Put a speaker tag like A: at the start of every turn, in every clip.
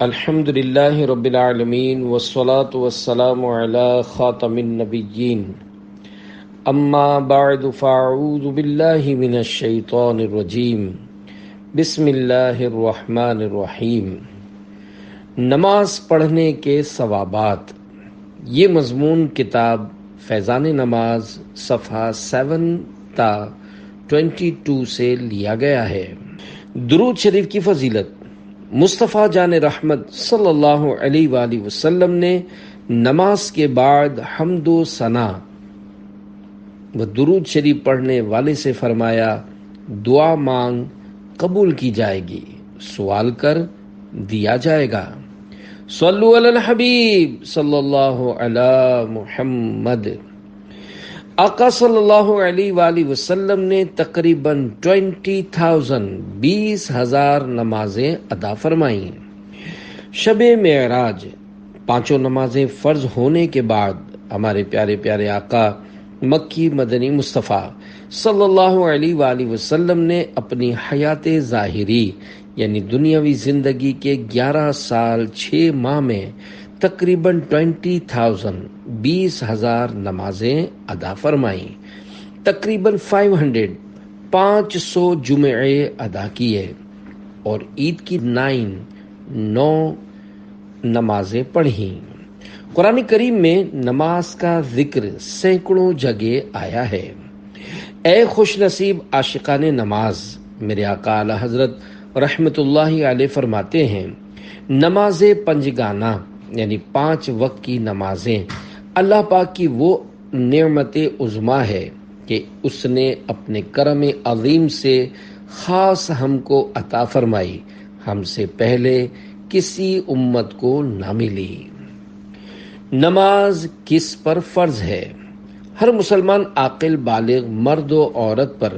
A: الحمد للہ رب العالمین والصلاة والسلام علی خاتم النبیین اما بعد فاعوذ باللہ من الشیطان الرجیم بسم اللہ الرحمن الرحیم۔ نماز پڑھنے کے ثوابات، یہ مضمون کتاب فیضان نماز صفحہ 7 تا 22 سے لیا گیا ہے۔ درود شریف کی فضیلت۔ مصطفیٰ جان رحمت صلی اللہ علیہ وآلہ وسلم نے نماز کے بعد حمد و ثنا و درود شریف پڑھنے والے سے فرمایا، دعا مانگ قبول کی جائے گی، سوال کر دیا جائے گا۔ صلو علی الحبیب صلی اللہ علی محمد۔ آقا صلی اللہ علیہ وآلہ وسلم نے تقریباً 20,000 نمازیں ادا فرمائیں۔ شب معراج، پانچوں نمازیں فرض ہونے کے بعد ہمارے پیارے پیارے آقا مکی مدنی مصطفیٰ صلی اللہ علیہ وآلہ وسلم نے اپنی حیات ظاہری یعنی دنیاوی زندگی کے 11 سال 6 ماہ میں تقریباً 20,000 نمازیں ادا فرمائیں۔ تقریباً 500 جمعے ادا کیے اور عید کی 9 نمازیں پڑھیں۔ قرآن کریم میں نماز کا ذکر سینکڑوں جگہ آیا ہے۔ اے خوش نصیب عاشقان نماز، میرے آقا اعلی حضرت رحمت اللہ علیہ فرماتے ہیں، نماز پنجگانہ یعنی 5 وقت کی نمازیں اللہ پاک کی وہ نعمت عظمیٰ ہے کہ اس نے اپنے کرم عظیم سے خاص ہم کو عطا فرمائی، ہم سے پہلے کسی امت کو نہ ملی۔ نماز کس پر فرض ہے؟ ہر مسلمان عاقل بالغ مرد و عورت پر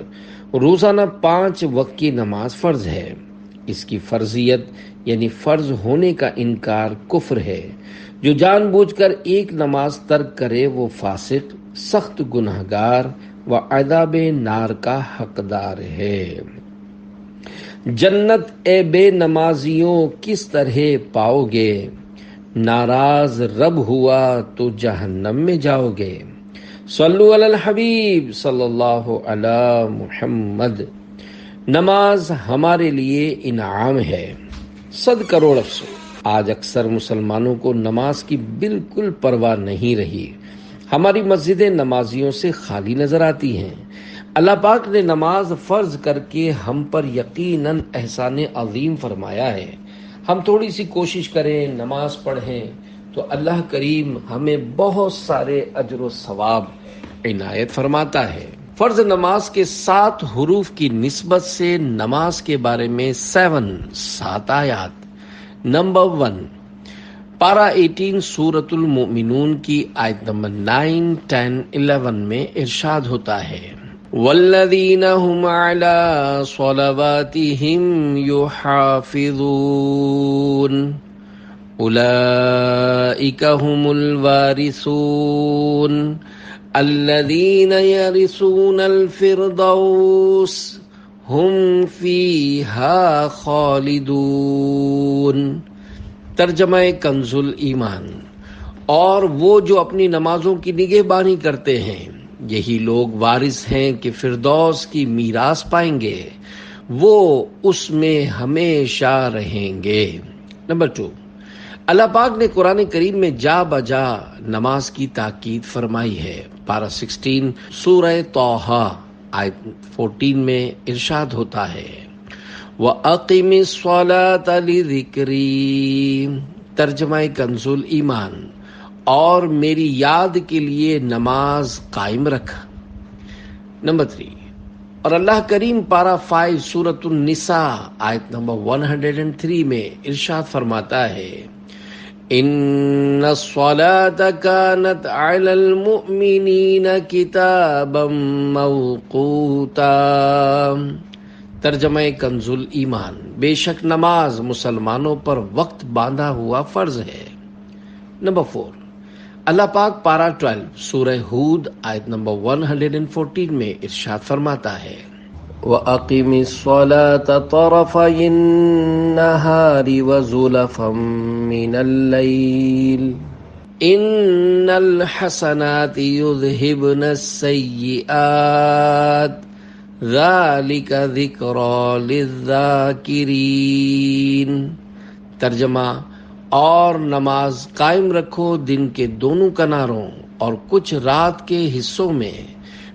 A: روزانہ 5 وقت کی نماز فرض ہے۔ اس کی فرضیت یعنی فرض ہونے کا انکار کفر ہے۔ جو جان بوجھ کر ایک نماز ترک کرے وہ فاسق، سخت گنہگار و عذاب نار کا حقدار ہے۔ جنت اے بے نمازیوں کس طرح پاؤ گے، ناراض رب ہوا تو جہنم میں جاؤ گے۔ صلو علی الحبیب صلی اللہ علی محمد۔ نماز ہمارے لیے انعام ہے، 100 کروڑ افسوس آج اکثر مسلمانوں کو نماز کی بالکل پرواہ نہیں رہی۔ ہماری مسجدیں نمازیوں سے خالی نظر آتی ہیں۔ اللہ پاک نے نماز فرض کر کے ہم پر یقیناً احسان عظیم فرمایا ہے۔ ہم تھوڑی سی کوشش کریں، نماز پڑھیں تو اللہ کریم ہمیں بہت سارے اجر و ثواب عنایت فرماتا ہے۔ فرض نماز کے 7 حروف کی نسبت سے نماز کے بارے میں 7 آیات۔ نمبر 1، پارہ 18 سورۃ المؤمنون کی آیت نمبر 9، 10، 11 میں ارشاد ہوتا ہے، والذین هم علی صلواتہم یحافظون اولئک هم الوارثون الذین یرثون الفردوس ہم فیہا خالدون۔ ترجمہ کنز ایمان۔ اور وہ جو اپنی نمازوں کی نگہبانی کرتے ہیں، یہی لوگ وارث ہیں کہ فردوس کی میراث پائیں گے، وہ اس میں ہمیشہ رہیں گے۔ نمبر 2، اللہ پاک نے قرآن کریم میں جا بجا نماز کی تاکید فرمائی ہے۔ پارہ 16 سورہ طٰہٰ آیت 14 میں ارشاد ہوتا ہے، وَأَقِمِ الصَّلَاةَ لِذِكْرِي۔ ترجمہ کنز ایمان، اور میری یاد کے لیے نماز قائم رکھ۔ نمبر 3، اور اللہ کریم پارہ 5 سورۃ النساء آیت نمبر 103 میں ارشاد فرماتا ہے، ان الصلاة كانت على المؤمنین کتابا موقوتا۔ ترجمہ کنز ایمان، بے شک نماز مسلمانوں پر وقت باندھا ہوا فرض ہے۔ نمبر 4، اللہ پاک پارہ 12 سورہ ہود آیت نمبر 114 میں ارشاد فرماتا ہے، وَأَقِمِ الصَّلَاةَ طَرَفَيِ النَّهَارِ وَزُلَفًا مِّنَ اللَّيْلِ إِنَّ الْحَسَنَاتِ يُذْهِبْنَ السَّيِّئَاتِ ذَلِكَ ذِكْرَى لِلذَّاكِرِينَ۔ ترجمہ: اور نماز قائم رکھو دن کے دونوں کناروں اور کچھ رات کے حصوں میں،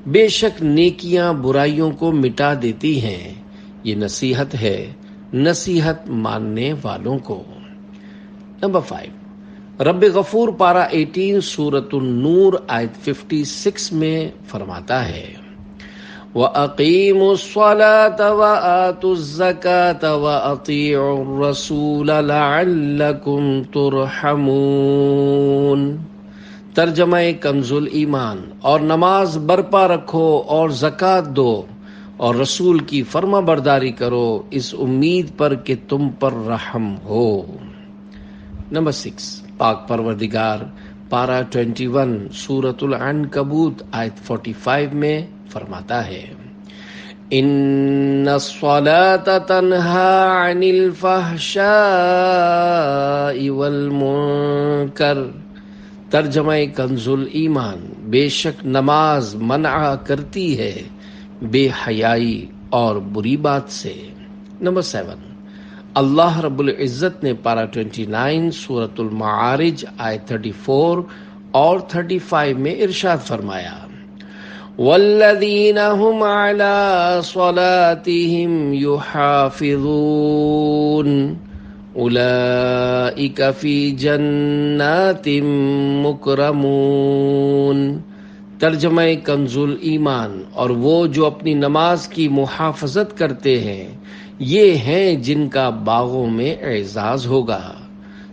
A: بے شک نیکیاں برائیوں کو مٹا دیتی ہیں، یہ نصیحت ہے نصیحت ماننے والوں کو۔ نمبر 5، رب غفور پارہ 18 سورۃ النور آیت 56 میں فرماتا ہے، وَأَقِیمُوا الصَّلَاةَ وَآتُوا الزَّکَاةَ وَأَطِیعُوا الرَّسُولَ لَعَلَّکُمْ تُرْحَمُونَ۔ ترجمہ کنز ایمان: اور نماز برپا رکھو اور زکوٰۃ دو اور رسول کی فرما برداری کرو اس امید پر کہ تم پر رحم ہو۔ نمبر 6، پاک پروردگار پارہ 21 سورۃ العنکبوت آیت 45 میں فرماتا ہے، ان الصلاۃ تنہی عن الفحشاء والمنکر۔ ترجمہ کنز ایمان: بے شک نماز منع کرتی ہے بے حیائی اور بری بات سے۔ نمبر 7، اللہ رب العزت نے پارہ 29 سورۃ المعارج آیت 34 اور 35 میں ارشاد فرمایا، والذین هم علی صلاتهم یحافظون اولئک فی جنات مکرمون۔ ترجمہ کنز ایمان: اور وہ جو اپنی نماز کی محافظت کرتے ہیں یہ ہیں جن کا باغوں میں اعزاز ہوگا۔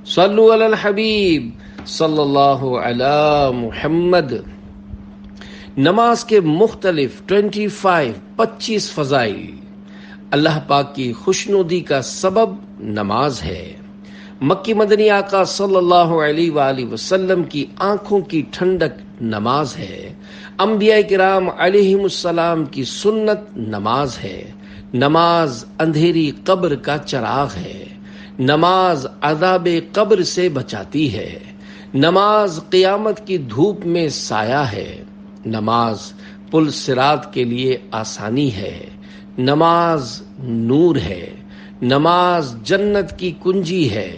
A: صلو علی الحبیب صلی اللہ علی محمد۔ نماز کے مختلف 25 فضائل۔ اللہ پاک کی خوشنودی کا سبب نماز ہے۔ مکی مدنی آقا صلی اللہ علیہ وآلہ وسلم کی آنکھوں کی ٹھنڈک نماز ہے۔ انبیاء کرام علیہم السلام کی سنت نماز ہے۔ نماز اندھیری قبر کا چراغ ہے۔ نماز عذاب قبر سے بچاتی ہے۔ نماز قیامت کی دھوپ میں سایہ ہے۔ نماز پل صراط کے لیے آسانی ہے۔ نماز نور ہے۔ نماز جنت کی کنجی ہے۔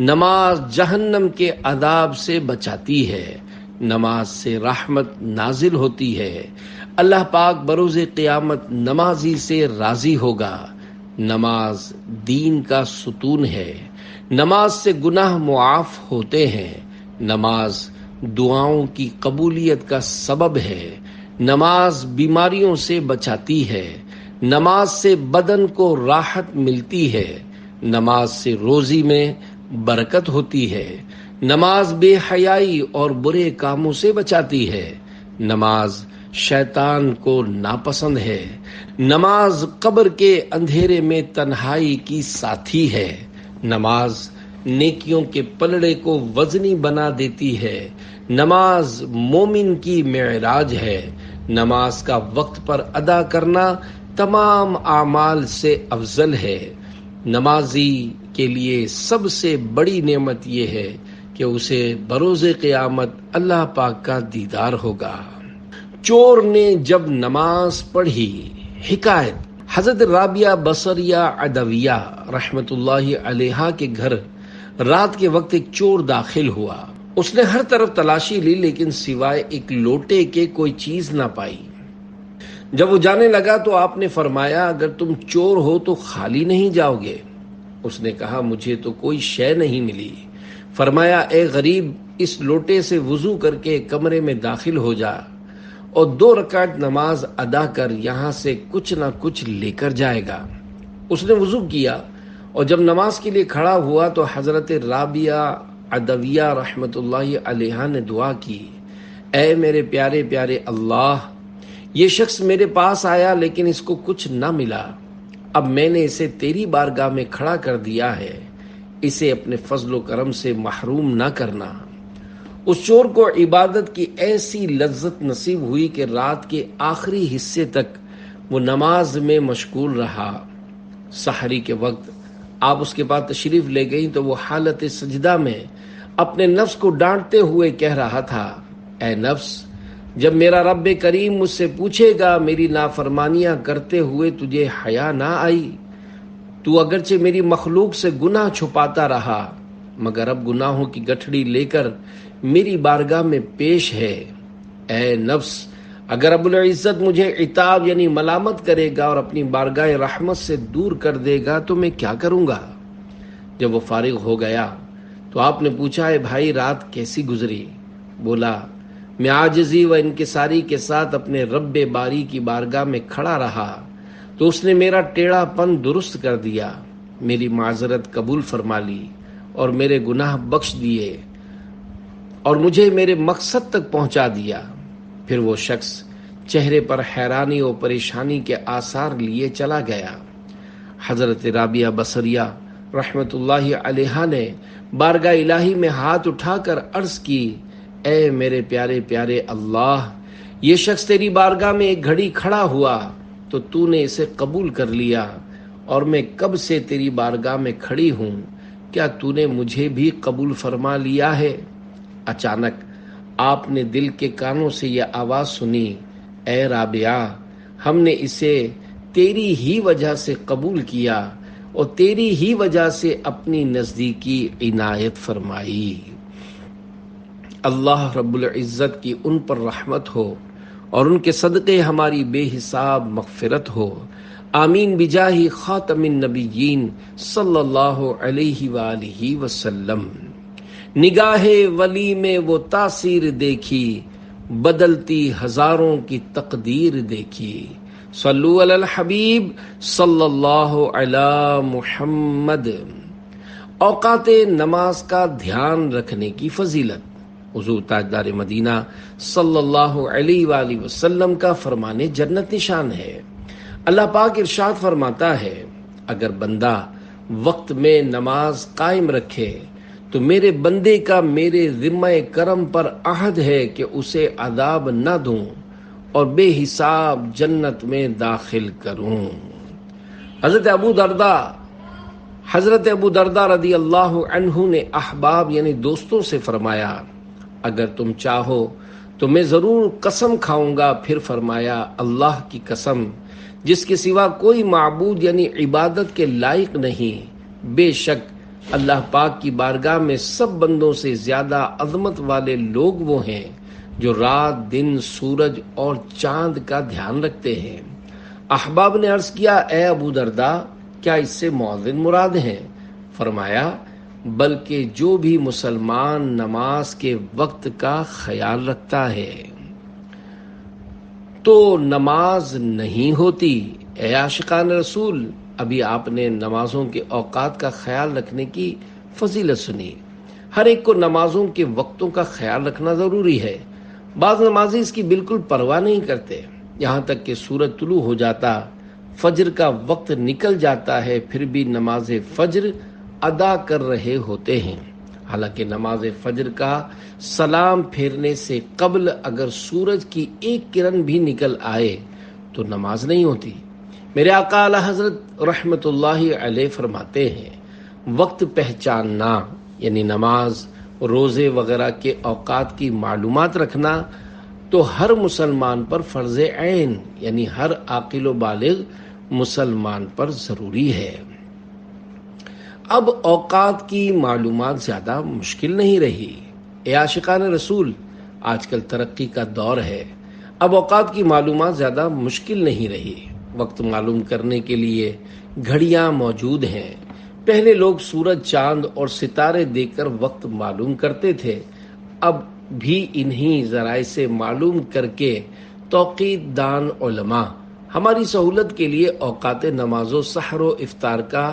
A: نماز جہنم کے عذاب سے بچاتی ہے۔ نماز سے رحمت نازل ہوتی ہے۔ اللہ پاک بروز قیامت نمازی سے راضی ہوگا۔ نماز دین کا ستون ہے۔ نماز سے گناہ معاف ہوتے ہیں۔ نماز دعاؤں کی قبولیت کا سبب ہے۔ نماز بیماریوں سے بچاتی ہے۔ نماز سے بدن کو راحت ملتی ہے۔ نماز سے روزی میں برکت ہوتی ہے۔ نماز بے حیائی اور برے کاموں سے بچاتی ہے۔ نماز شیطان کو ناپسند ہے۔ نماز قبر کے اندھیرے میں تنہائی کی ساتھی ہے۔ نماز نیکیوں کے پلڑے کو وزنی بنا دیتی ہے۔ نماز مومن کی معراج ہے۔ نماز کا وقت پر ادا کرنا تمام اعمال سے افضل ہے۔ نمازی کے لیے سب سے بڑی نعمت یہ ہے کہ اسے بروز قیامت اللہ پاک کا دیدار ہوگا۔ چور نے جب نماز پڑھی۔ حکایت: حضرت رابعہ بصریہ عدویہ رحمت اللہ علیہا کے گھر رات کے وقت ایک چور داخل ہوا۔ اس نے ہر طرف تلاشی لی لیکن سوائے ایک لوٹے کے کوئی چیز نہ پائی۔ جب وہ جانے لگا تو آپ نے فرمایا، اگر تم چور ہو تو خالی نہیں جاؤ گے؟ اس نے کہا، مجھے تو کوئی شے نہیں ملی۔ فرمایا، اے غریب، اس لوٹے سے وضو کر کے کمرے میں داخل ہو جا اور 2 رکعت نماز ادا کر، یہاں سے کچھ نہ کچھ لے کر جائے گا۔ اس نے وضو کیا اور جب نماز کے لیے کھڑا ہوا تو حضرت رابعہ عدویہ رحمت اللہ علیہ نے دعا کی، اے میرے پیارے پیارے اللہ، یہ شخص میرے پاس آیا لیکن اس کو کچھ نہ ملا، اب میں نے اسے تیری بارگاہ میں کھڑا کر دیا ہے، اسے اپنے فضل و کرم سے محروم نہ کرنا۔ اس چور کو عبادت کی ایسی لذت نصیب ہوئی کہ رات کے آخری حصے تک وہ نماز میں مشغول رہا. سحری کے وقت آپ اس کے بعد تشریف لے گئیں تو وہ حالت سجدہ میں اپنے نفس کو ڈانٹتے ہوئے کہہ رہا تھا، اے نفس، جب میرا رب کریم مجھ سے پوچھے گا میری نافرمانیاں کرتے ہوئے تجھے حیا نہ آئی؟ تو اگرچہ میری مخلوق سے گناہ چھپاتا رہا مگر اب گناہوں کی گٹھڑی لے کر میری بارگاہ میں پیش ہے. اے نفس، اگر رب العزت مجھے عتاب یعنی ملامت کرے گا اور اپنی بارگاہ رحمت سے دور کر دے گا تو میں کیا کروں گا؟ جب وہ فارغ ہو گیا تو آپ نے پوچھا، اے بھائی، رات کیسی گزری؟ بولا، میں عاجزی و انکساری کے ساتھ اپنے رب باری کی بارگاہ میں کھڑا رہا تو اس نے میرا ٹیڑھا پن درست کر دیا، میری معذرت قبول فرما لی اور میرے گناہ بخش دیے اور مجھے میرے مقصد تک پہنچا دیا. پھر وہ شخص چہرے پر حیرانی اور پریشانی کے آثار لیے چلا گیا. حضرت رابعہ بصریہ رحمت اللہ علیہا نے بارگاہ الہی میں ہاتھ اٹھا کر عرض کی، اے میرے پیارے پیارے اللہ، یہ شخص تیری بارگاہ میں ایک گھڑی کھڑا ہوا تو تو نے اسے قبول کر لیا، اور میں کب سے تیری بارگاہ میں کھڑی ہوں، کیا تو نے مجھے بھی قبول فرما لیا ہے؟ اچانک آپ نے دل کے کانوں سے یہ آواز سنی، اے رابعہ، ہم نے اسے تیری ہی وجہ سے قبول کیا اور تیری ہی وجہ سے اپنی نزدیکی عنایت فرمائی. اللہ رب العزت کی ان پر رحمت ہو اور ان کے صدقے ہماری بے حساب مغفرت ہو. آمین بجاہ خاتم النبیین صلی اللہ علیہ وآلہ وسلم. نگاہ ولی میں وہ تاثیر دیکھی، بدلتی ہزاروں کی تقدیر دیکھی. صلو علی الحبیب صلی اللہ علی محمد. اوقات نماز کا دھیان رکھنے کی فضیلت. حضور تاجدار مدینہ صلی اللہ علیہ وآلہ وسلم کا فرمان جنت نشان ہے. اللہ پاک ارشاد فرماتا ہے، اگر بندہ وقت میں نماز قائم رکھے تو میرے بندے کا میرے ذمہ کرم پر عہد ہے کہ اسے عذاب نہ دوں اور بے حساب جنت میں داخل کروں. حضرت ابو درداء رضی اللہ عنہ نے احباب یعنی دوستوں سے فرمایا، اگر تم چاہو تو میں ضرور قسم کھاؤں گا. پھر فرمایا، اللہ کی قسم جس کے سوا کوئی معبود یعنی عبادت کے لائق نہیں، بے شک اللہ پاک کی بارگاہ میں سب بندوں سے زیادہ عظمت والے لوگ وہ ہیں جو رات دن سورج اور چاند کا دھیان رکھتے ہیں. احباب نے عرض کیا، اے ابو درداء، کیا اس سے مؤذن مراد ہیں؟ فرمایا، بلکہ جو بھی مسلمان نماز کے وقت کا خیال رکھتا ہے. تو نماز نہیں ہوتی. اے عاشقان رسول، ابھی آپ نے نمازوں کے اوقات کا خیال رکھنے کی فضیلت سنی. ہر ایک کو نمازوں کے وقتوں کا خیال رکھنا ضروری ہے. بعض نمازی اس کی بالکل پرواہ نہیں کرتے، یہاں تک کہ سورج طلوع ہو جاتا، فجر کا وقت نکل جاتا ہے، پھر بھی نماز فجر ادا کر رہے ہوتے ہیں. حالانکہ نماز فجر کا سلام پھیرنے سے قبل اگر سورج کی ایک کرن بھی نکل آئے تو نماز نہیں ہوتی. میرے آقا اعلی حضرت رحمت اللہ علیہ فرماتے ہیں، وقت پہچاننا یعنی نماز، روزے وغیرہ کے اوقات کی معلومات رکھنا تو ہر مسلمان پر فرض عین یعنی ہر عاقل و بالغ مسلمان پر ضروری ہے. اب اوقات کی معلومات زیادہ مشکل نہیں رہی. اے عاشقان رسول، آج کل ترقی کا دور ہے، اب اوقات کی معلومات زیادہ مشکل نہیں رہی. وقت معلوم کرنے کے لیے گھڑیاں موجود ہیں. پہلے لوگ سورج، چاند اور ستارے دیکھ کر وقت معلوم کرتے تھے، اب بھی انہی ذرائع سے معلوم کر کے توقیت دان علماء ہماری سہولت کے لیے اوقات نماز و سحر و افطار کا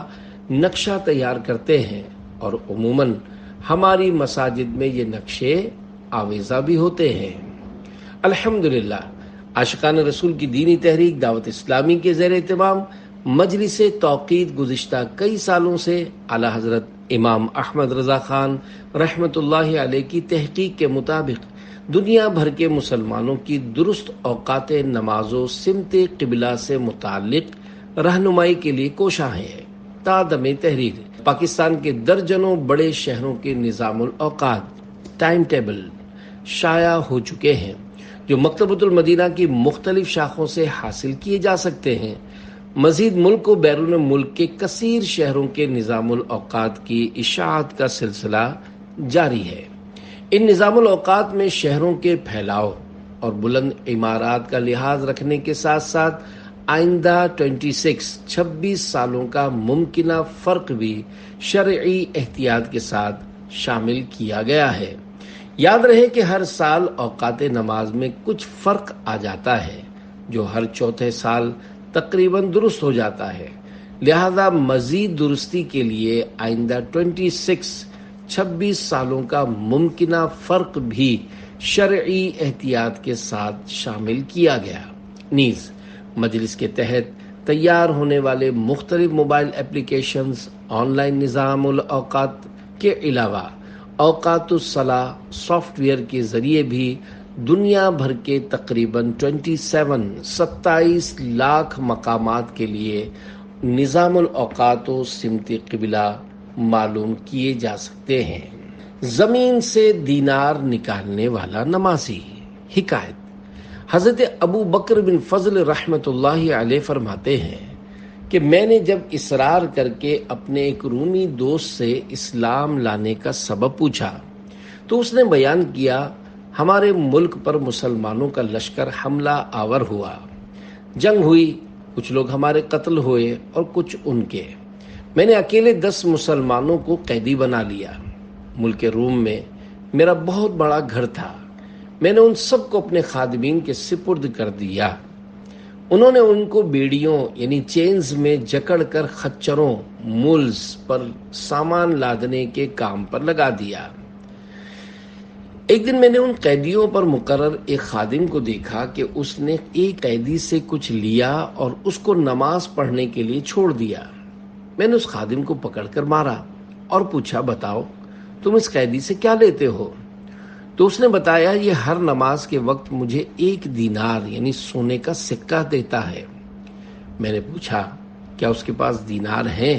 A: نقشہ تیار کرتے ہیں، اور عموماً ہماری مساجد میں یہ نقشے آویزاں بھی ہوتے ہیں. الحمدللہ، عاشقان رسول کی دینی تحریک دعوت اسلامی کے زیر اہتمام مجلس توقید گزشتہ کئی سالوں سے اعلی حضرت امام احمد رضا خان رحمت اللہ علیہ کی تحقیق کے مطابق دنیا بھر کے مسلمانوں کی درست اوقات نماز و سمت قبلہ سے متعلق رہنمائی کے لیے کوشاں ہے۔ تادم تحریر پاکستان کے درجنوں بڑے شہروں کے نظام الاوقات ٹائم ٹیبل شائع ہو چکے ہیں، جو مکتبۃ المدینہ کی مختلف شاخوں سے حاصل کیے جا سکتے ہیں۔ مزید ملک و بیرون ملک کے کثیر شہروں کے نظام الاوقات کی اشاعت کا سلسلہ جاری ہے۔ ان نظام الاوقات میں شہروں کے پھیلاؤ اور بلند عمارات کا لحاظ رکھنے کے ساتھ ساتھ آئندہ 26 سالوں کا ممکنہ فرق بھی شرعی احتیاط کے ساتھ شامل کیا گیا ہے۔ یاد رہے کہ ہر سال اوقات نماز میں کچھ فرق آ جاتا ہے، جو ہر چوتھے سال تقریباً درست ہو جاتا ہے۔ لہذا مزید درستی کے لیے آئندہ 26 سالوں کا ممکنہ فرق بھی شرعی احتیاط کے ساتھ شامل کیا گیا۔ نیز مجلس کے تحت تیار ہونے والے مختلف موبائل اپلیکیشنز، آن لائن نظام الاوقات کے علاوہ اوقات الصلاح سافٹ ویئر کے ذریعے بھی دنیا بھر کے تقریباً 27 لاکھ مقامات کے لیے نظام الاوقات و سمت قبلہ معلوم کیے جا سکتے ہیں۔ زمین سے دینار نکالنے والا نمازی۔ حکایت: حضرت ابو بکر بن فضل رحمۃ اللہ علیہ فرماتے ہیں کہ میں نے جب اصرار کر کے اپنے ایک رومی دوست سے اسلام لانے کا سبب پوچھا تو اس نے بیان کیا، ہمارے ملک پر مسلمانوں کا لشکر حملہ آور ہوا، جنگ ہوئی، کچھ لوگ ہمارے قتل ہوئے اور کچھ ان کے۔ میں نے اکیلے 10 مسلمانوں کو قیدی بنا لیا۔ ملک روم میں میرا بہت بڑا گھر تھا، میں نے ان سب کو اپنے خادمین کے سپرد کر دیا۔ انہوں نے ان کو بیڑیوں یعنی چینز میں جکڑ کر خچروں مولز پر سامان لادنے کے کام پر لگا دیا۔ ایک دن میں نے ان قیدیوں پر مقرر ایک خادم کو دیکھا کہ اس نے ایک قیدی سے کچھ لیا اور اس کو نماز پڑھنے کے لیے چھوڑ دیا۔ میں نے اس خادم کو پکڑ کر مارا اور پوچھا، بتاؤ تم اس قیدی سے کیا لیتے ہو؟ تو اس نے بتایا، یہ ہر نماز کے وقت مجھے 1 دینار یعنی سونے کا سکہ دیتا ہے۔ میں نے پوچھا، کیا اس کے پاس دینار ہیں؟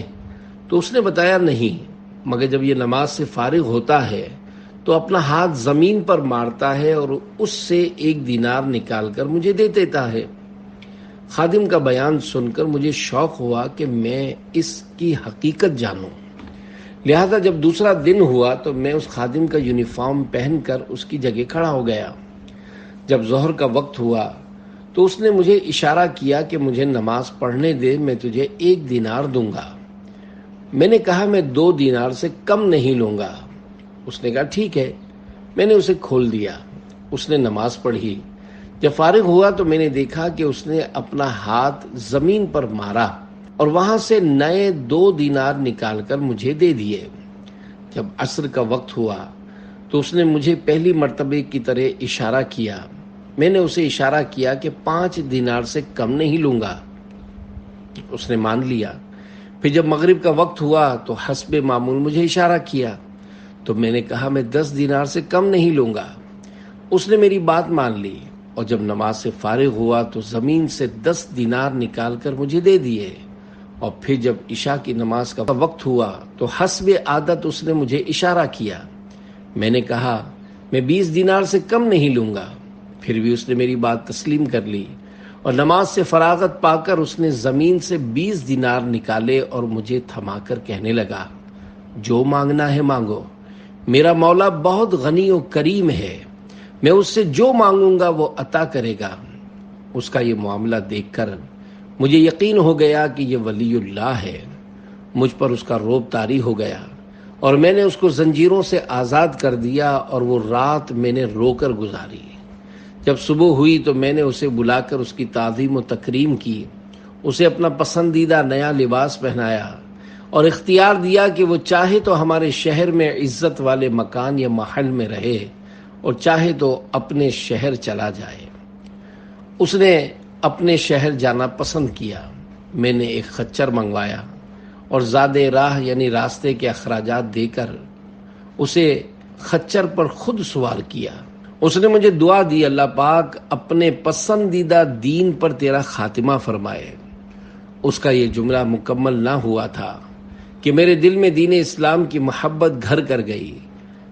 A: تو اس نے بتایا، نہیں، مگر جب یہ نماز سے فارغ ہوتا ہے تو اپنا ہاتھ زمین پر مارتا ہے اور اس سے 1 دینار نکال کر مجھے دے دیتا ہے۔ خادم کا بیان سن کر مجھے شوق ہوا کہ میں اس کی حقیقت جانوں۔ لہذا جب دوسرا دن ہوا تو میں اس خادم کا یونیفارم پہن کر اس کی جگہ کھڑا ہو گیا۔ جب ظہر کا وقت ہوا تو اس نے مجھے اشارہ کیا کہ مجھے نماز پڑھنے دے، میں تجھے 1 دینار دوں گا۔ میں نے کہا، میں 2 دینار سے کم نہیں لوں گا۔ اس نے کہا، ٹھیک ہے۔ میں نے اسے کھول دیا۔ اس نے نماز پڑھی۔ جب فارغ ہوا تو میں نے دیکھا کہ اس نے اپنا ہاتھ زمین پر مارا اور وہاں سے نئے 2 دینار نکال کر مجھے دے دیے۔ جب عصر کا وقت ہوا تو اس نے مجھے پہلی مرتبہ کی طرح اشارہ کیا۔ میں نے اسے اشارہ کیا کہ 5 دینار سے کم نہیں لوں گا۔ اس نے مان لیا۔ پھر جب مغرب کا وقت ہوا تو حسب معمول مجھے اشارہ کیا، تو میں نے کہا، میں 10 دینار سے کم نہیں لوں گا۔ اس نے میری بات مان لی اور جب نماز سے فارغ ہوا تو زمین سے 10 دینار نکال کر مجھے دے دیے۔ اور پھر جب عشاء کی نماز کا وقت ہوا تو حسب عادت اس نے مجھے اشارہ کیا۔ میں نے کہا، میں 20 دینار سے کم نہیں لوں گا۔ پھر بھی اس نے میری بات تسلیم کر لی اور نماز سے فراغت پا کر اس نے زمین سے 20 دینار نکالے اور مجھے تھما کر کہنے لگا، جو مانگنا ہے مانگو، میرا مولا بہت غنی و کریم ہے، میں اس سے جو مانگوں گا وہ عطا کرے گا۔ اس کا یہ معاملہ دیکھ کر مجھے یقین ہو گیا کہ یہ ولی اللہ ہے۔ مجھ پر اس کا رعب طاری ہو گیا اور میں نے اس کو زنجیروں سے آزاد کر دیا اور وہ رات میں نے رو کر گزاری۔ جب صبح ہوئی تو میں نے اسے بلا کر اس کی تعظیم و تکریم کی، اسے اپنا پسندیدہ نیا لباس پہنایا اور اختیار دیا کہ وہ چاہے تو ہمارے شہر میں عزت والے مکان یا محل میں رہے اور چاہے تو اپنے شہر چلا جائے۔ اس نے اپنے شہر جانا پسند کیا۔ میں نے ایک خچر منگوایا اور زاد راہ یعنی راستے کے اخراجات دے کر اسے خچر پر خود سوار کیا۔ اس نے مجھے دعا دی، اللہ پاک اپنے پسندیدہ دین پر تیرا خاتمہ فرمائے۔ اس کا یہ جملہ مکمل نہ ہوا تھا کہ میرے دل میں دین اسلام کی محبت گھر کر گئی۔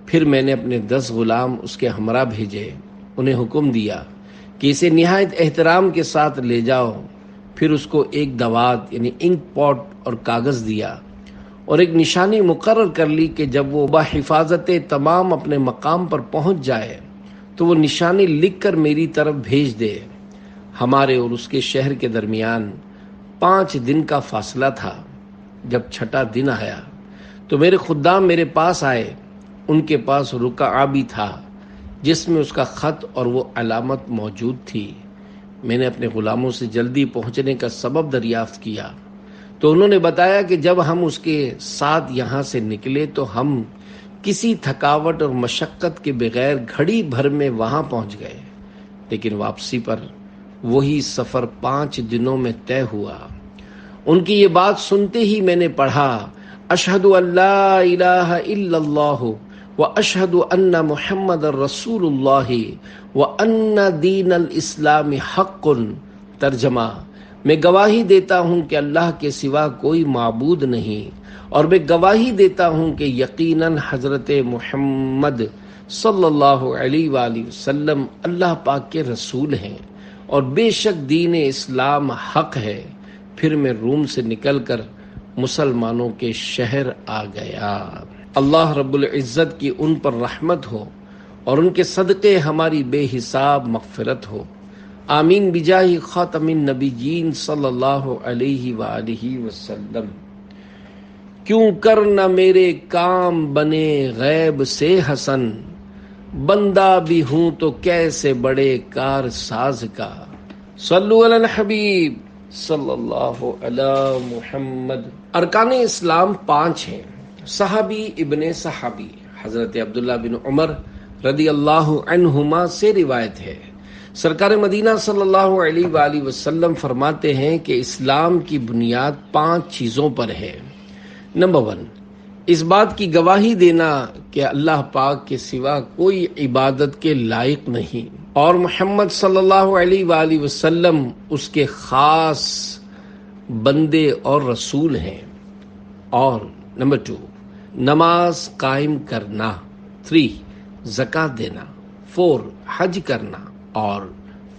A: پھر میں نے اپنے 10 غلام اس کے ہمراہ بھیجے، انہیں حکم دیا کہ اسے نہایت احترام کے ساتھ لے جاؤ۔ پھر اس کو ایک دوات یعنی انک پاٹ اور کاغذ دیا اور ایک نشانی مقرر کر لی کہ جب وہ بحفاظت تمام اپنے مقام پر پہنچ جائے تو وہ نشانی لکھ کر میری طرف بھیج دے۔ ہمارے اور اس کے شہر کے درمیان 5 دن کا فاصلہ تھا۔ جب 6واں دن آیا تو میرے خدام میرے پاس آئے۔ ان کے پاس رقعہ بھی تھا جس میں اس کا خط اور وہ علامت موجود تھی۔ میں نے اپنے غلاموں سے جلدی پہنچنے کا سبب دریافت کیا تو انہوں نے بتایا کہ جب ہم اس کے ساتھ یہاں سے نکلے تو ہم کسی تھکاوٹ اور مشقت کے بغیر گھڑی بھر میں وہاں پہنچ گئے، لیکن واپسی پر وہی سفر 5 دنوں میں طے ہوا۔ ان کی یہ بات سنتے ہی میں نے پڑھا، اشہد ان لا الہ الا اللہ واشہد ان محمد رسول اللہ وان دین الاسلام حق۔ ترجمہ، میں گواہی دیتا ہوں کہ اللہ کے سوا کوئی معبود نہیں، اور میں گواہی دیتا ہوں کہ یقیناً حضرت محمد صلی اللہ علیہ وآلہ وسلم اللہ پاک کے رسول ہیں، اور بے شک دین اسلام حق ہے۔ پھر میں روم سے نکل کر مسلمانوں کے شہر آ گیا۔ اللہ رب العزت کی ان پر رحمت ہو اور ان کے صدقے ہماری بے حساب مغفرت ہو، آمین بجاہ خاتم النبیین صلی اللہ علیہ وآلہ وسلم۔ کیوں کر نہ میرے کام بنے غیب سے حسن، بندہ بھی ہوں تو کیسے بڑے کار ساز کا۔ صلو علی الحبیب صلی اللہ علی محمد۔ ارکان اسلام 5 ہیں۔ صحابی ابن صحابی حضرت عبداللہ بن عمر رضی اللہ عنہما سے روایت ہے، سرکار مدینہ صلی اللہ علیہ وآلہ وسلم فرماتے ہیں کہ اسلام کی بنیاد 5 چیزوں پر ہے۔ نمبر 1، اس بات کی گواہی دینا کہ اللہ پاک کے سوا کوئی عبادت کے لائق نہیں اور محمد صلی اللہ علیہ وآلہ وسلم اس کے خاص بندے اور رسول ہیں۔ اور نمبر 2، نماز قائم کرنا۔ 3، زکوٰۃ دینا۔ 4، حج کرنا۔ اور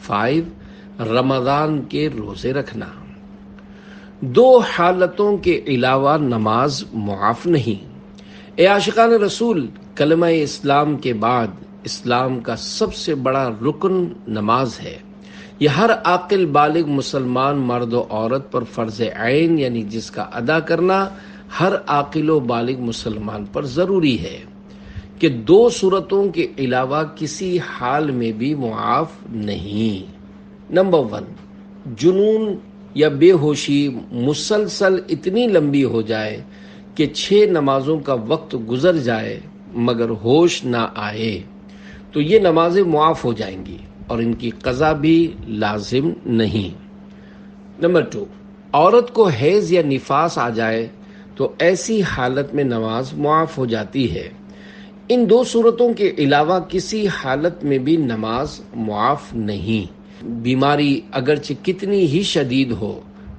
A: 5، رمضان کے روزے رکھنا۔ 2 حالتوں کے علاوہ نماز معاف نہیں۔ اے عاشقان رسول، کلمہ اسلام کے بعد اسلام کا سب سے بڑا رکن نماز ہے۔ یہ ہر عاقل بالغ مسلمان مرد و عورت پر فرض عین یعنی جس کا ادا کرنا ہر عاقل و بالغ مسلمان پر ضروری ہے، کہ 2 صورتوں کے علاوہ کسی حال میں بھی معاف نہیں۔ نمبر 1، جنون یا بے ہوشی مسلسل اتنی لمبی ہو جائے کہ 6 نمازوں کا وقت گزر جائے مگر ہوش نہ آئے تو یہ نمازیں معاف ہو جائیں گی اور ان کی قضا بھی لازم نہیں۔ نمبر 2، عورت کو حیض یا نفاس آ جائے تو ایسی حالت میں نماز معاف ہو جاتی ہے۔ ان 2 صورتوں کے علاوہ کسی حالت میں بھی نماز معاف نہیں۔ بیماری اگرچہ کتنی ہی شدید ہو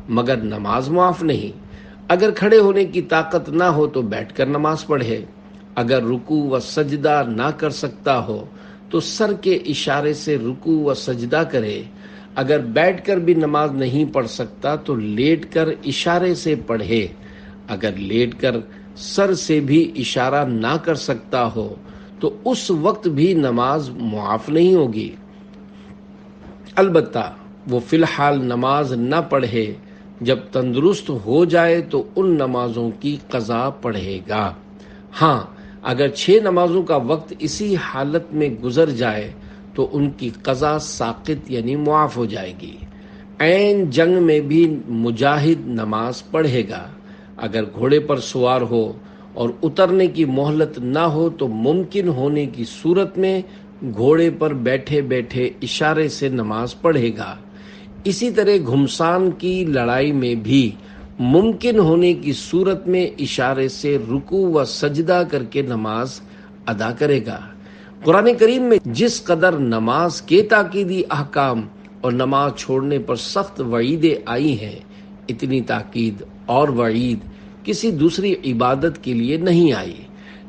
A: مگر نماز معاف نہیں۔ اگر کھڑے ہونے کی طاقت نہ ہو تو بیٹھ کر نماز پڑھے۔ اگر رکوع و سجدہ نہ کر سکتا ہو تو سر کے اشارے سے رکوع و سجدہ کرے۔ اگر بیٹھ کر بھی نماز نہیں پڑھ سکتا تو لیٹ کر اشارے سے پڑھے۔ اگر لیٹ کر سر سے بھی اشارہ نہ کر سکتا ہو تو اس وقت بھی نماز معاف نہیں ہوگی، البتہ وہ فی الحال نماز نہ پڑھے، جب تندرست ہو جائے تو ان نمازوں کی قضا پڑھے گا۔ ہاں، اگر 6 نمازوں کا وقت اسی حالت میں گزر جائے تو ان کی قضا ساقط یعنی معاف ہو جائے گی۔ عین جنگ میں بھی مجاہد نماز پڑھے گا۔ اگر گھوڑے پر سوار ہو اور اترنے کی مہلت نہ ہو تو ممکن ہونے کی صورت میں گھوڑے پر بیٹھے بیٹھے اشارے سے نماز پڑھے گا۔ اسی طرح گھمسان کی لڑائی میں بھی ممکن ہونے کی صورت میں اشارے سے رکوع و سجدہ کر کے نماز ادا کرے گا۔ قرآن کریم میں جس قدر نماز کے تاکیدی احکام اور نماز چھوڑنے پر سخت وعیدیں آئی ہیں، اتنی تاکید اور وعید کسی دوسری عبادت کے لیے نہیں آئی۔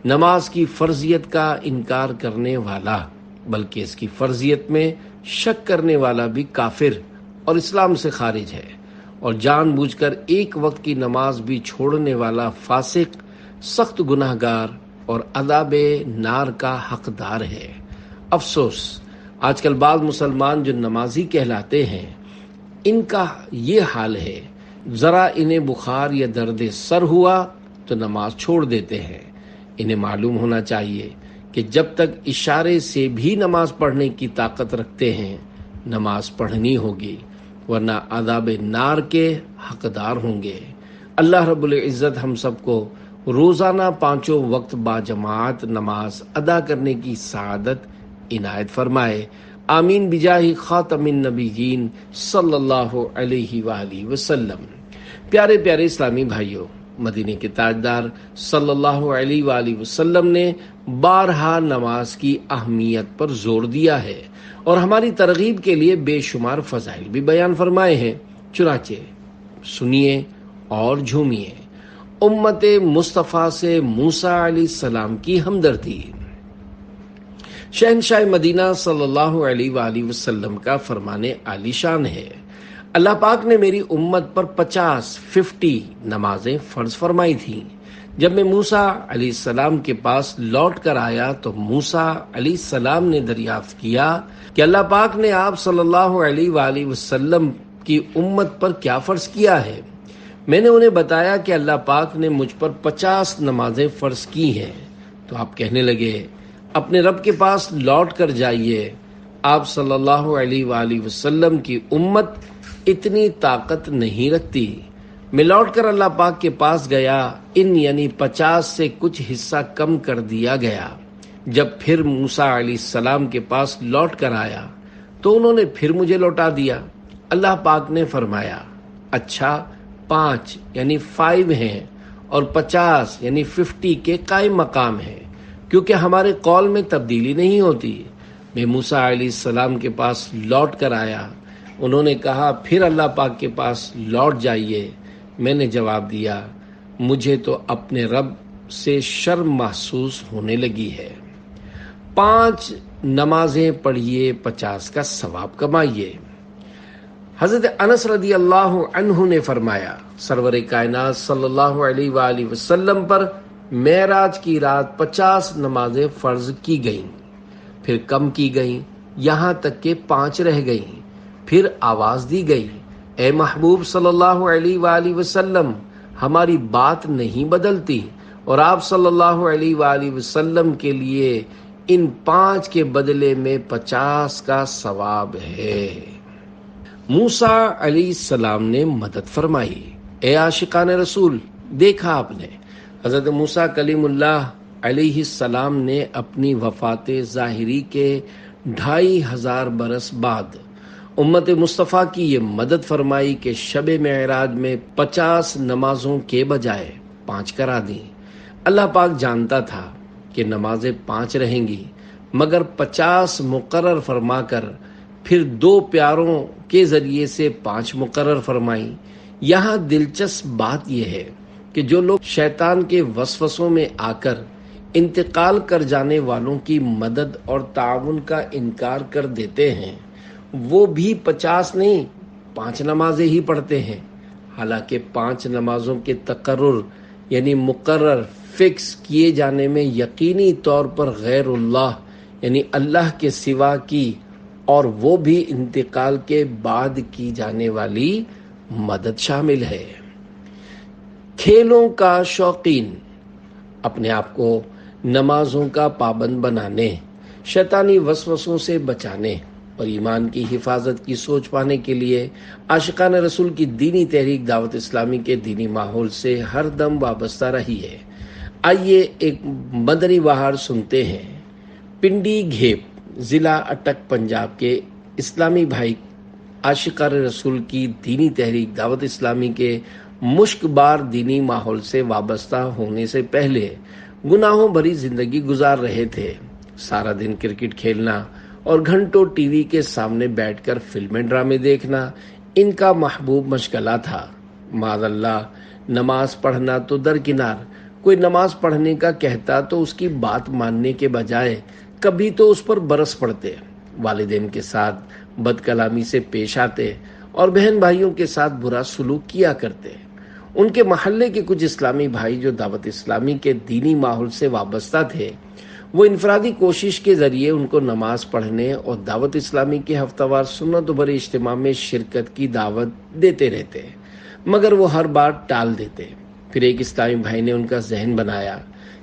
A: نماز کی فرضیت کا انکار کرنے والا بلکہ اس کی فرضیت میں شک کرنے والا بھی کافر اور اسلام سے خارج ہے، اور جان بوجھ کر ایک وقت کی نماز بھی چھوڑنے والا فاسق، سخت گناہگار اور عذاب نار کا حقدار ہے۔ افسوس، آج کل بعض مسلمان جو نمازی کہلاتے ہیں، ان کا یہ حال ہے، ذرا انہیں بخار یا درد سر ہوا تو نماز چھوڑ دیتے ہیں۔ انہیں معلوم ہونا چاہیے کہ جب تک اشارے سے بھی نماز پڑھنے کی طاقت رکھتے ہیں، نماز پڑھنی ہوگی، ورنہ عذاب نار کے حقدار ہوں گے۔ اللہ رب العزت ہم سب کو روزانہ 5 وقت باجماعت نماز ادا کرنے کی سعادت عنایت فرمائے۔ آمین بجاہ خاتم النبیین صلی اللہ علیہ وآلہ وسلم۔ پیارے پیارے اسلامی بھائیوں، مدینے کے تاجدار صلی اللہ علیہ وآلہ وسلم نے بارہا نماز کی اہمیت پر زور دیا ہے اور ہماری ترغیب کے لیے بے شمار فضائل بھی بیان فرمائے ہیں۔ چنانچہ سنیے اور جھومیے۔ امت مصطفیٰ سے موسیٰ علیہ السلام کی ہمدردی۔ شہنشاہ مدینہ صلی اللہ علیہ وآلہ وسلم کا فرمان عالی شان ہے، اللہ پاک نے میری امت پر 50 نمازیں فرض فرمائی تھیں۔ جب میں موسیٰ علیہ السلام کے پاس لوٹ کر آیا تو موسیٰ علیہ السلام نے دریافت کیا کہ اللہ پاک نے آپ صلی اللہ علیہ وآلہ وسلم کی امت پر کیا فرض کیا ہے۔ میں نے انہیں بتایا کہ اللہ پاک نے مجھ پر 50 نمازیں فرض کی ہیں۔ تو آپ کہنے لگے، اپنے رب کے پاس لوٹ کر جائیے، آپ صلی اللہ علیہ وآلہ وسلم کی امت اتنی طاقت نہیں رکھتی۔ میں لوٹ کر اللہ پاک کے پاس گیا، یعنی 50 سے کچھ حصہ کم کر دیا گیا۔ جب پھر موسیٰ علیہ السلام کے پاس لوٹ کر آیا تو انہوں نے پھر مجھے لوٹا دیا۔ اللہ پاک نے فرمایا، اچھا 5 یعنی 5 ہیں اور 50 یعنی 50 کے قائم مقام ہیں، کیونکہ ہمارے قول میں تبدیلی نہیں ہوتی۔ میں موسیٰ علیہ السلام کے پاس لوٹ کر آیا، انہوں نے کہا پھر اللہ پاک کے پاس لوٹ جائیے۔ میں نے جواب دیا، مجھے تو اپنے رب سے شرم محسوس ہونے لگی ہے۔ 5 نمازیں پڑھیے، 50 کا ثواب کمائیے۔ حضرت انس رضی اللہ عنہ نے فرمایا، سرور کائنات صلی اللہ علیہ وآلہ وسلم پر معراج کی رات 50 نمازیں فرض کی گئیں، پھر کم کی گئیں، یہاں تک کہ 5 رہ گئیں۔ پھر آواز دی گئی، اے محبوب صلی اللہ علیہ وآلہ وسلم، ہماری بات نہیں بدلتی، اور آپ صلی اللہ علیہ وآلہ وسلم کے لیے ان 5 کے بدلے میں 50 کا ثواب ہے۔ موسیٰ علیہ السلام نے مدد فرمائی۔ اے عاشقان رسول، دیکھا آپ نے، حضرت موسیٰ کلیم اللہ علیہ السلام نے اپنی وفات ظاہری کے 2500 برس بعد امت مصطفیٰ کی یہ مدد فرمائی کہ شب معراج میں 50 نمازوں کے بجائے 5 کرا دیں۔ اللہ پاک جانتا تھا کہ نمازیں 5 رہیں گی، مگر 50 مقرر فرما کر پھر 2 پیاروں کے ذریعے سے 5 مقرر فرمائیں۔ یہاں دلچسپ بات یہ ہے کہ جو لوگ شیطان کے وسوسوں میں آ کر انتقال کر جانے والوں کی مدد اور تعاون کا انکار کر دیتے ہیں، وہ بھی 50 نہیں 5 نمازیں ہی پڑھتے ہیں، حالانکہ 5 نمازوں کے تقرر یعنی مقرر فکس کیے جانے میں یقینی طور پر غیر اللہ یعنی اللہ کے سوا کی اور وہ بھی انتقال کے بعد کی جانے والی مدد شامل ہے۔ کھیلوں کا شوقین، اپنے آپ کو نمازوں کا پابند بنانے، شیطانی وسوسوں سے بچانے اور ایمان کی حفاظت کی سوچ پانے کے لیے عاشقان رسول کی دینی تحریک دعوت اسلامی کے دینی ماحول سے ہر دم وابستہ رہی ہے۔ آئیے ایک مدنی بہار سنتے ہیں۔ پنڈی گھیپ، ضلع اٹک، پنجاب کے اسلامی بھائی عاشقان رسول کی دینی تحریک دعوت اسلامی کے مشک بار دینی ماحول سے وابستہ ہونے سے پہلے گناہوں بھری زندگی گزار رہے تھے۔ سارا دن کرکٹ کھیلنا اور گھنٹوں ٹی وی کے سامنے بیٹھ کر فلمیں ڈرامے دیکھنا ان کا محبوب مشغلہ تھا۔ معاذ اللہ، نماز پڑھنا تو درکنار، کوئی نماز پڑھنے کا کہتا تو اس کی بات ماننے کے بجائے کبھی تو اس پر برس پڑتے، والدین کے ساتھ بد کلامی سے پیش آتے اور بہن بھائیوں کے ساتھ برا سلوک کیا کرتے۔ ان کے محلے کے کچھ اسلامی بھائی جو دعوت اسلامی کے دینی ماحول سے وابستہ تھے، وہ انفرادی کوشش کے ذریعے ان کو نماز پڑھنے اور دعوت اسلامی کے ہفتہ وار سنت بھرے اجتماع میں شرکت کی دعوت دیتے رہتے، مگر وہ ہر بار ٹال دیتے۔ پھر ایک اسلامی بھائی نے ان کا ذہن بنایا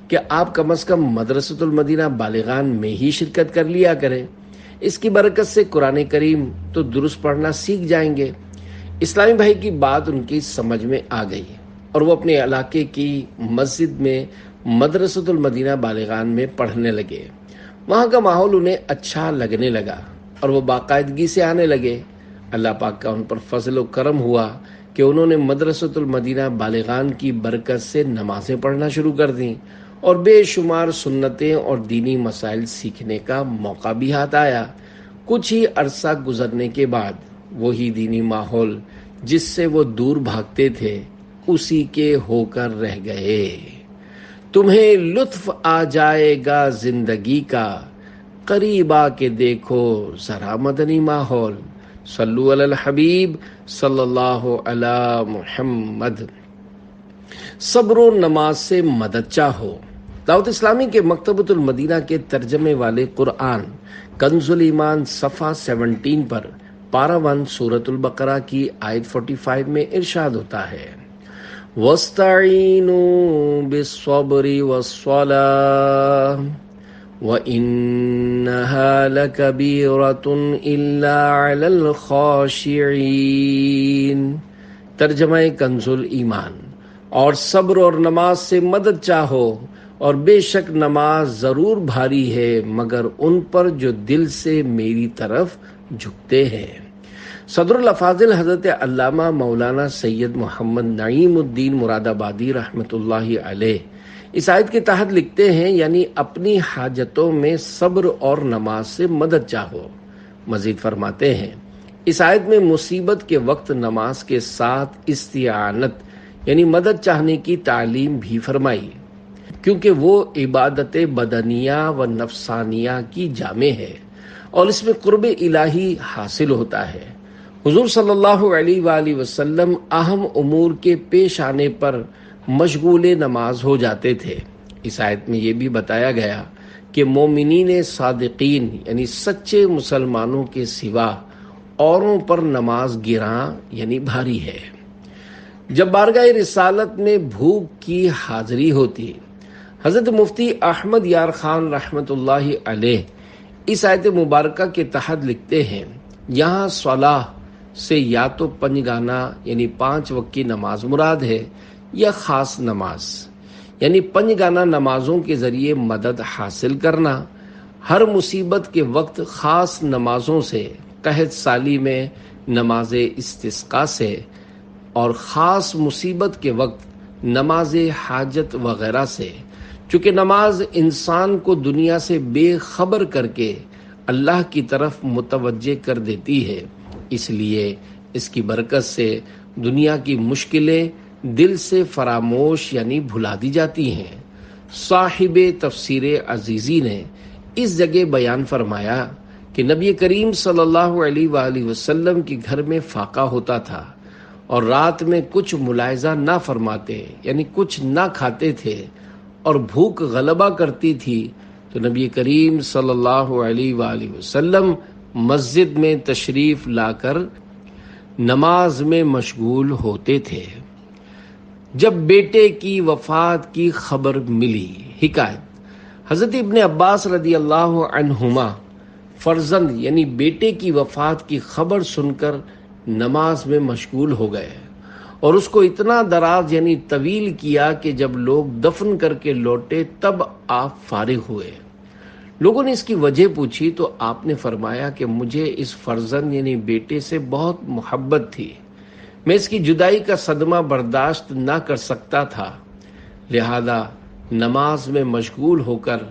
A: کہ آپ کم از کم مدرسۃ المدینہ بالغان میں ہی شرکت کر لیا کریں، اس کی برکت سے قرآن کریم تو درست پڑھنا سیکھ جائیں گے۔ اسلامی بھائی کی بات ان کی سمجھ میں آ گئی اور وہ اپنے علاقے کی مسجد میں مدرسۃ المدینہ بالغان میں پڑھنے لگے۔ وہاں کا ماحول انہیں اچھا لگنے لگا اور وہ باقاعدگی سے آنے لگے۔ اللہ پاک کا ان پر فضل و کرم ہوا کہ انہوں نے مدرسۃ المدینہ بالغان کی برکت سے نمازیں پڑھنا شروع کر دیں اور بے شمار سنتیں اور دینی مسائل سیکھنے کا موقع بھی ہاتھ آیا۔ کچھ ہی عرصہ گزرنے کے بعد وہی دینی ماحول جس سے وہ دور بھاگتے تھے اسی کے ہو کر رہ گئے۔ تمہیں لطف آ جائے گا زندگی کا، قریب آ کے دیکھو ذرا مدنی ماحول۔ صلو علی الحبیب صلی اللہ علی محمد۔ صبر و نماز سے مدد چاہو۔ دعوت اسلامی کے مکتبۃ المدینہ کے ترجمے والے قرآن کنز الایمان صفحہ 17 پر پارہ 1 سورۃ البقرہ کی آیت 45 میں ارشاد ہوتا ہے، وَاسْتَعِینُوا بِالصَّبْرِ وَالصَّلَاةِ وَإِنَّهَا لَكَبِیرَةٌ إِلَّا عَلَى الْخَاشِعِینَ۔ ترجمہ کنز الایمان، اور صبر اور نماز سے مدد چاہو، اور بے شک نماز ضرور بھاری ہے مگر ان پر جو دل سے میری طرف جھکتے ہیں۔ صدر الافاضل حضرت علامہ مولانا سید محمد نعیم الدین مراد آبادی رحمۃ اللہ علیہ اس آیت کے تحت لکھتے ہیں، یعنی اپنی حاجتوں میں صبر اور نماز سے مدد چاہو۔ مزید فرماتے ہیں، اس آیت میں مصیبت کے وقت نماز کے ساتھ استعانت یعنی مدد چاہنے کی تعلیم بھی فرمائی، کیونکہ وہ عبادت بدنیہ و نفسانیہ کی جامع ہے اور اس میں قرب الہی حاصل ہوتا ہے۔ حضور صلی اللہ علیہ وآلہ وسلم اہم امور کے پیش آنے پر مشغول نماز ہو جاتے تھے۔ اس آیت میں یہ بھی بتایا گیا کہ مومنین صادقین یعنی سچے مسلمانوں کے سوا اوروں پر نماز گراں یعنی بھاری ہے۔ جب بارگاہ رسالت میں بھوک کی حاضری ہوتی، حضرت مفتی احمد یار خان رحمۃ اللہ علیہ اس آیت مبارکہ کے تحت لکھتے ہیں، یہاں صلاح سے یا تو پنجگانہ یعنی 5 وقت کی نماز مراد ہے یا خاص نماز یعنی پنجگانہ نمازوں کے ذریعے مدد حاصل کرنا۔ ہر مصیبت کے وقت خاص نمازوں سے، قحط سالی میں نماز استسقاء سے، اور خاص مصیبت کے وقت نماز حاجت وغیرہ سے، چونکہ نماز انسان کو دنیا سے بے خبر کر کے اللہ کی طرف متوجہ کر دیتی ہے، اس لیے اس کی برکت سے دنیا کی مشکلیں دل سے فراموش یعنی بھلا دی جاتی ہیں۔ صاحب تفسیر عزیزی نے اس جگہ بیان فرمایا کہ نبی کریم صلی اللہ علیہ وآلہ وسلم کے گھر میں فاقہ ہوتا تھا اور رات میں کچھ ملاحظہ نہ فرماتے یعنی کچھ نہ کھاتے تھے اور بھوک غلبہ کرتی تھی تو نبی کریم صلی اللہ علیہ وآلہ وسلم مسجد میں تشریف لا کر نماز میں مشغول ہوتے تھے۔ جب بیٹے کی وفات کی خبر ملی، حکایت، حضرت ابن عباس رضی اللہ عنہما فرزند یعنی بیٹے کی وفات کی خبر سن کر نماز میں مشغول ہو گئے اور اس کو اتنا دراز یعنی طویل کیا کہ جب لوگ دفن کر کے لوٹے تب آپ فارغ ہوئے۔ لوگوں نے اس کی وجہ پوچھی تو آپ نے فرمایا کہ مجھے اس فرزند یعنی بیٹے سے بہت محبت تھی، میں اس کی جدائی کا صدمہ برداشت نہ کر سکتا تھا، لہذا نماز میں مشغول ہو کر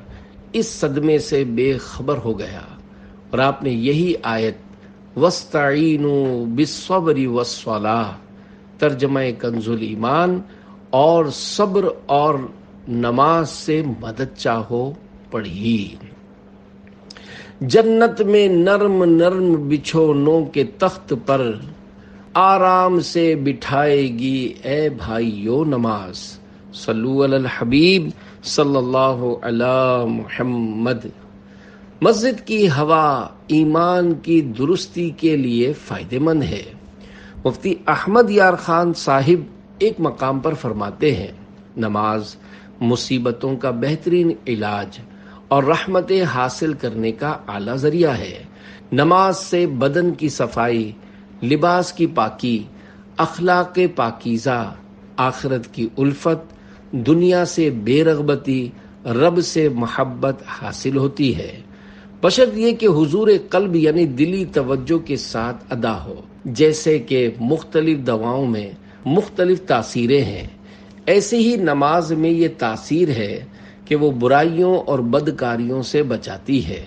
A: اس صدمے سے بے خبر ہو گیا، اور آپ نے یہی آیت وَاسْتَعِینُوا بِالصَّبْرِ وَالصَّلَاةِ ترجمہ کنز ایمان اور صبر اور نماز سے مدد چاہو پڑھی۔ جنت میں نرم نرم بچھونوں کے تخت پر آرام سے بٹھائے گی اے بھائیو نماز۔ صلو علی الحبیب صلی اللہ علی محمد۔ مسجد کی ہوا ایمان کی درستی کے لیے فائدہ مند ہے۔ مفتی احمد یار خان صاحب ایک مقام پر فرماتے ہیں، نماز مصیبتوں کا بہترین علاج اور رحمتیں حاصل کرنے کا اعلیٰ ذریعہ ہے۔ نماز سے بدن کی صفائی، لباس کی پاکی، اخلاق پاکیزہ، آخرت کی الفت، دنیا سے بے رغبتی، رب سے محبت حاصل ہوتی ہے، بشرط یہ کہ حضور قلب یعنی دلی توجہ کے ساتھ ادا ہو۔ جیسے کہ مختلف دواؤں میں مختلف تاثیریں ہیں، ایسے ہی نماز میں یہ تاثیر ہے کہ وہ برائیوں اور بدکاریوں سے بچاتی ہے،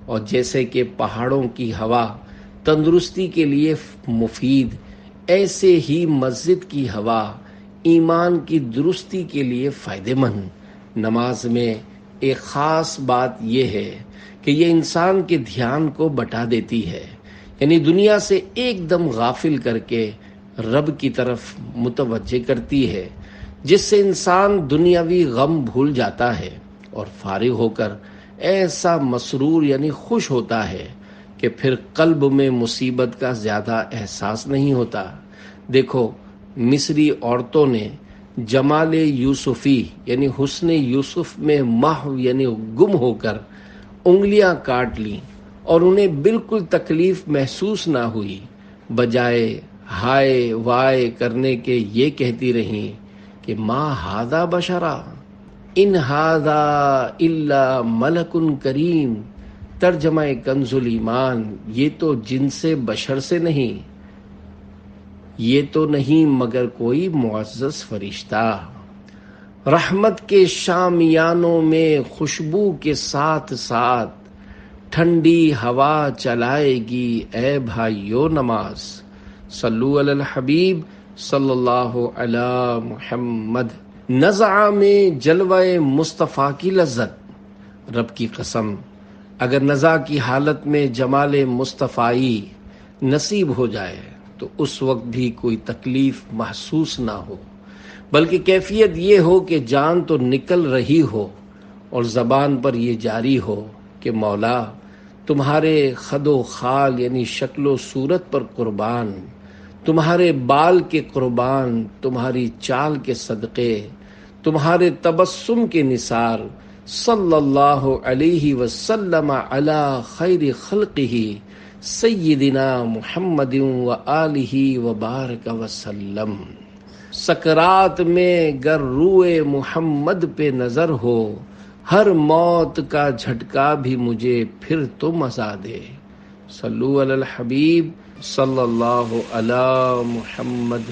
A: اور جیسے کہ پہاڑوں کی ہوا تندرستی کے لیے مفید، ایسے ہی مسجد کی ہوا ایمان کی درستی کے لیے فائدہ مند۔ نماز میں ایک خاص بات یہ ہے کہ یہ انسان کے دھیان کو بٹا دیتی ہے، یعنی دنیا سے ایک دم غافل کر کے رب کی طرف متوجہ کرتی ہے، جس سے انسان دنیاوی غم بھول جاتا ہے اور فارغ ہو کر ایسا مسرور یعنی خوش ہوتا ہے کہ پھر قلب میں مصیبت کا زیادہ احساس نہیں ہوتا۔ دیکھو، مصری عورتوں نے جمال یوسفی یعنی حسن یوسف میں محو یعنی گم ہو کر انگلیاں کاٹ لیں اور انہیں بالکل تکلیف محسوس نہ ہوئی، بجائے ہائے وائے کرنے کے یہ کہتی رہیں کہ ما ھذا بشرا ان ھذا الا ملک کریم۔ ترجمہ کنز ایمان، یہ تو جنس بشر سے نہیں، یہ تو نہیں مگر کوئی معزز فرشتہ۔ رحمت کے شامیانوں میں خوشبو کے ساتھ ساتھ ٹھنڈی ہوا چلائے گی اے بھائیو نماز۔ صلو علی الحبیب صلی اللہ علی محمد۔ نزعہ میں جلوہ مصطفیٰ کی لذت، رب کی قسم اگر نزعہ کی حالت میں جمال مصطفائی نصیب ہو جائے تو اس وقت بھی کوئی تکلیف محسوس نہ ہو، بلکہ کیفیت یہ ہو کہ جان تو نکل رہی ہو اور زبان پر یہ جاری ہو کہ مولا تمہارے خد و خال یعنی شکل و صورت پر قربان، تمہارے بال کے قربان، تمہاری چال کے صدقے، تمہارے تبسم کے نثار، صلی اللہ علیہ وسلم علی خیر خلقہ سیدنا محمد و آلہ وبارک وسلم۔ سکرات میں گر روئے محمد پہ نظر ہو، ہر موت کا جھٹکا بھی مجھے پھر تو مزا دے۔ صلو علی الحبیب صلی اللہ علی محمد۔